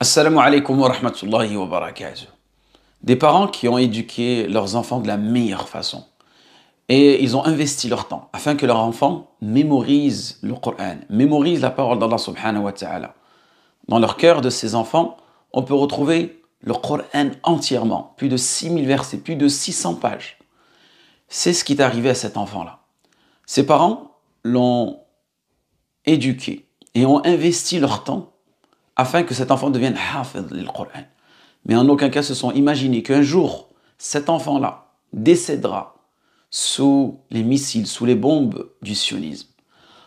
Assalamu alaikum wa rahmatullahi wa barakatuh. Des parents qui ont éduqué leurs enfants de la meilleure façon. Et ils ont investi leur temps afin que leur enfant mémorise le Coran, mémorise la parole d'Allah subhanahu wa ta'ala. Dans leur cœur de ces enfants, on peut retrouver le Coran entièrement, plus de 6000 versets, plus de 600 pages. C'est ce qui est arrivé à cet enfant-là. Ses parents l'ont éduqué et ont investi leur temps afin que cet enfant devienne hafid du Coran. Mais en aucun cas se sont imaginés qu'un jour, cet enfant-là décédera sous les missiles, sous les bombes du sionisme.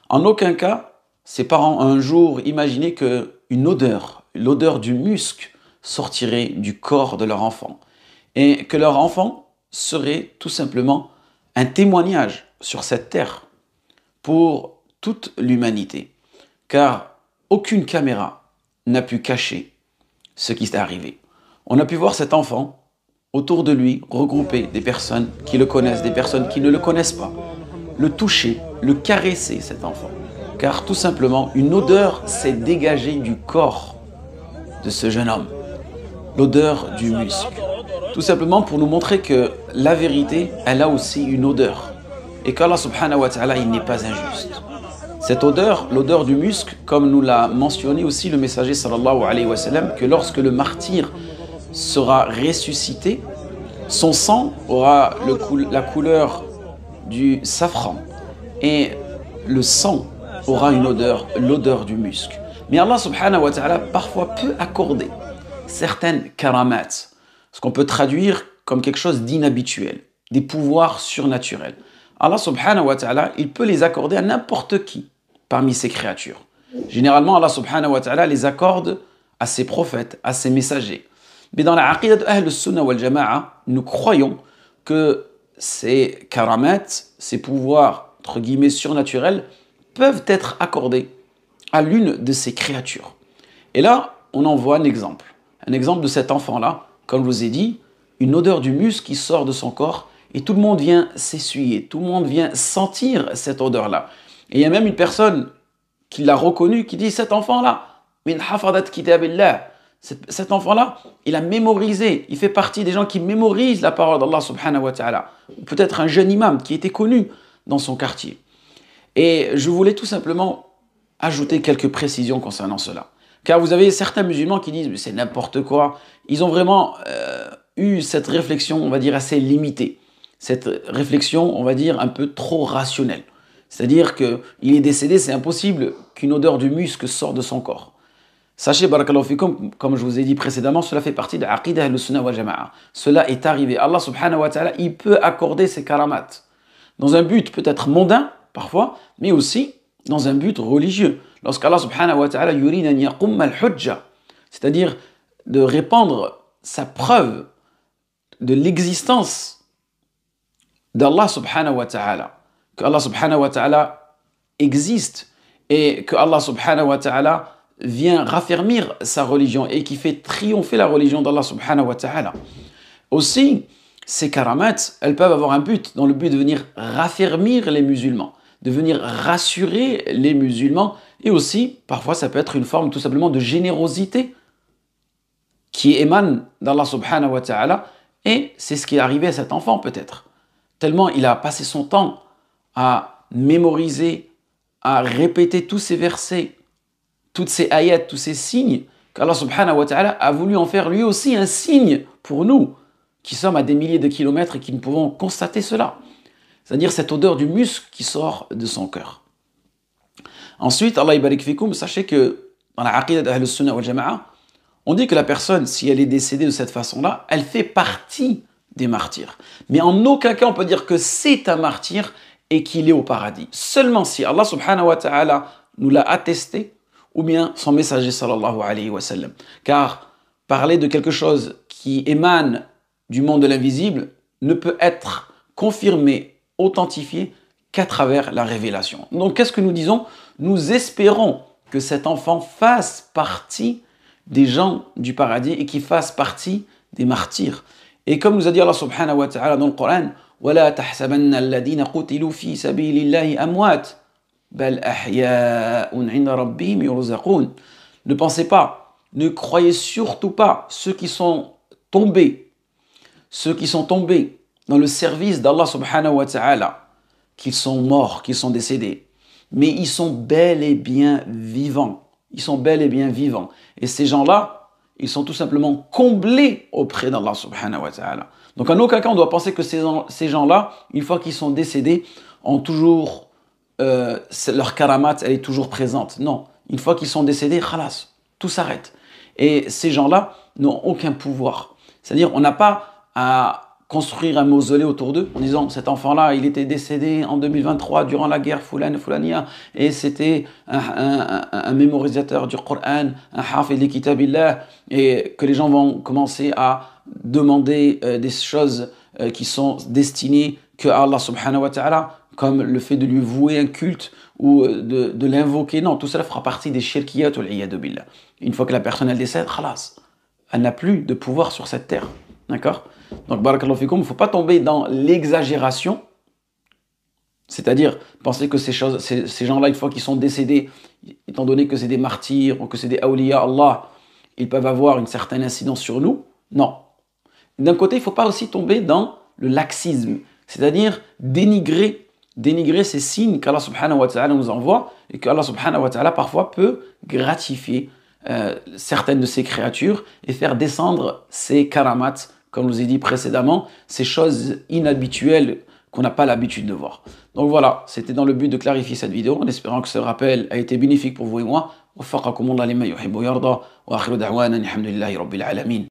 En aucun cas, ses parents ont un jour imaginé qu'une odeur, l'odeur du musc, sortirait du corps de leur enfant. Et que leur enfant serait tout simplement un témoignage sur cette terre pour toute l'humanité. Car aucune caméra n'a pu cacher ce qui s'est arrivé. On a pu voir cet enfant autour de lui regrouper des personnes qui le connaissent, des personnes qui ne le connaissent pas, le toucher, le caresser cet enfant. Car tout simplement, une odeur s'est dégagée du corps de ce jeune homme, l'odeur du musc. Tout simplement pour nous montrer que la vérité, elle a aussi une odeur. Et qu'Allah subhanahu wa ta'ala, il n'est pas injuste. Cette odeur, l'odeur du musc, comme nous l'a mentionné aussi le messager sallallahu alayhi wa sallam, que lorsque le martyr sera ressuscité, son sang aura la couleur du safran et le sang aura une odeur, l'odeur du musc. Mais Allah subhanahu wa ta'ala parfois peut accorder certaines karamats, ce qu'on peut traduire comme quelque chose d'inhabituel, des pouvoirs surnaturels. Allah subhanahu wa ta'ala, il peut les accorder à n'importe qui parmi ses créatures. Généralement, Allah subhanahu wa ta'ala les accorde à ses prophètes, à ses messagers. Mais dans la aqidah d'Ahl Sunnah wal Jama'a, nous croyons que ces karamats, ces pouvoirs, entre guillemets, surnaturels, peuvent être accordés à l'une de ces créatures. Et là, on en voit un exemple. Un exemple de cet enfant-là, comme je vous ai dit, une odeur du musc qui sort de son corps et tout le monde vient s'essuyer, tout le monde vient sentir cette odeur-là. Et il y a même une personne qui l'a reconnu, qui dit, cet enfant-là, min hafadat kitabillah, cet enfant-là, il a mémorisé, il fait partie des gens qui mémorisent la parole d'Allah subhanahu wa ta'ala. Ou peut-être un jeune imam qui était connu dans son quartier. Et je voulais tout simplement ajouter quelques précisions concernant cela. Car vous avez certains musulmans qui disent, c'est n'importe quoi. Ils ont vraiment eu cette réflexion, on va dire, assez limitée. Cette réflexion, on va dire, un peu trop rationnelle. C'est-à-dire qu'il est décédé, c'est impossible qu'une odeur du musc sorte de son corps. Sachez, barakallahu fikum, comme je vous ai dit précédemment, cela fait partie de l'aqidah al-sunnah wal jama'a. Cela est arrivé. Allah subhanahu wa ta'ala, il peut accorder ses karamats. Dans un but peut-être mondain, parfois, mais aussi dans un but religieux. Lorsqu'Allah subhanahu wa ta'ala yurid an yaqumma al-hujja, c'est-à-dire de répandre sa preuve de l'existence d'Allah subhanahu wa ta'ala. Que Allah subhanahu wa ta'ala existe et que Allah subhanahu wa ta'ala vient raffermir sa religion et qui fait triompher la religion d'Allah subhanahu wa ta'ala. Aussi, ces karamats, elles peuvent avoir un but, dans le but de venir raffermir les musulmans, de venir rassurer les musulmans, et aussi, parfois, ça peut être une forme tout simplement de générosité qui émane d'Allah subhanahu wa ta'ala, et c'est ce qui est arrivé à cet enfant peut-être. Tellement il a passé son temps à mémoriser, à répéter tous ces versets, toutes ces ayats, tous ces signes, qu'Allah subhanahu wa ta'ala a voulu en faire lui aussi un signe pour nous, qui sommes à des milliers de kilomètres et qui ne pouvons constater cela. C'est-à-dire cette odeur du musc qui sort de son cœur. Ensuite, Allah barik fikum, sachez que dans la aqidah d'Ahl Sunnah wal Jama'a, on dit que la personne, si elle est décédée de cette façon-là, elle fait partie des martyrs. Mais en aucun cas on peut dire que c'est un martyr et qu'il est au paradis. Seulement si Allah subhanahu wa ta'ala nous l'a attesté, ou bien son messager sallallahu alayhi wa sallam. Car parler de quelque chose qui émane du monde de l'invisible ne peut être confirmé, authentifié qu'à travers la révélation. Donc qu'est-ce que nous disons? Nous espérons que cet enfant fasse partie des gens du paradis et qu'il fasse partie des martyrs. Et comme nous a dit Allah subhanahu wa ta'ala dans le Coran, وَلَا تَحْسَبَنَّ الَّذِينَ قُتِلُوا فِي سَبِيلِ اللَّهِ أَمْوَاتٍ بَلْ أَحْيَاءٌ عِنْدَ رَبِّهِمْ يُرْزَقُونَ. Ne pensez pas ne croyez surtout pas ceux qui sont tombés dans le service d'Allah subhanahu wa ta'ala, qu'ils sont morts, qu'ils sont décédés. Mais ils sont bel et bien vivants. Ils sont bel et bien vivants. Et ces gens-là, ils sont tout simplement comblés auprès d'Allah subhanahu wa ta'ala. Donc en aucun cas, on doit penser que ces gens-là, une fois qu'ils sont décédés, ont toujours, leur karamat, elle est toujours présente. Non, une fois qu'ils sont décédés, khalas, tout s'arrête. Et ces gens-là n'ont aucun pouvoir. C'est-à-dire, on n'a pas à construire un mausolée autour d'eux en disant cet enfant-là, il était décédé en 2023 durant la guerre Foulania et c'était un mémorisateur du Coran, un hafid li kitabillah, et que les gens vont commencer à demander des choses qui sont destinées que à Allah subhanahu wa ta'ala, comme le fait de lui vouer un culte ou de l'invoquer. Non, tout cela fera partie des shirkiyat wal iyadu billah. Une fois que la personne elle décède, khalas, elle n'a plus de pouvoir sur cette terre. D'accord? Donc, barakallahu fikoum, il ne faut pas tomber dans l'exagération, c'est-à-dire penser que ces gens-là, une fois qu'ils sont décédés, étant donné que c'est des martyrs ou que c'est des awliya Allah, ils peuvent avoir une certaine incidence sur nous. Non. D'un côté, il ne faut pas aussi tomber dans le laxisme, c'est-à-dire dénigrer ces signes qu'Allah subhanahu wa ta'ala nous envoie et qu'Allah subhanahu wa ta'ala parfois peut gratifier certaines de ces créatures et faire descendre ces karamats, comme je vous ai dit précédemment, ces choses inhabituelles qu'on n'a pas l'habitude de voir. Donc voilà, c'était dans le but de clarifier cette vidéo, en espérant que ce rappel a été bénéfique pour vous et moi. وفقكم الله لما يحب ويرضى وآخر دعوانا الحمد لله رب العالمين.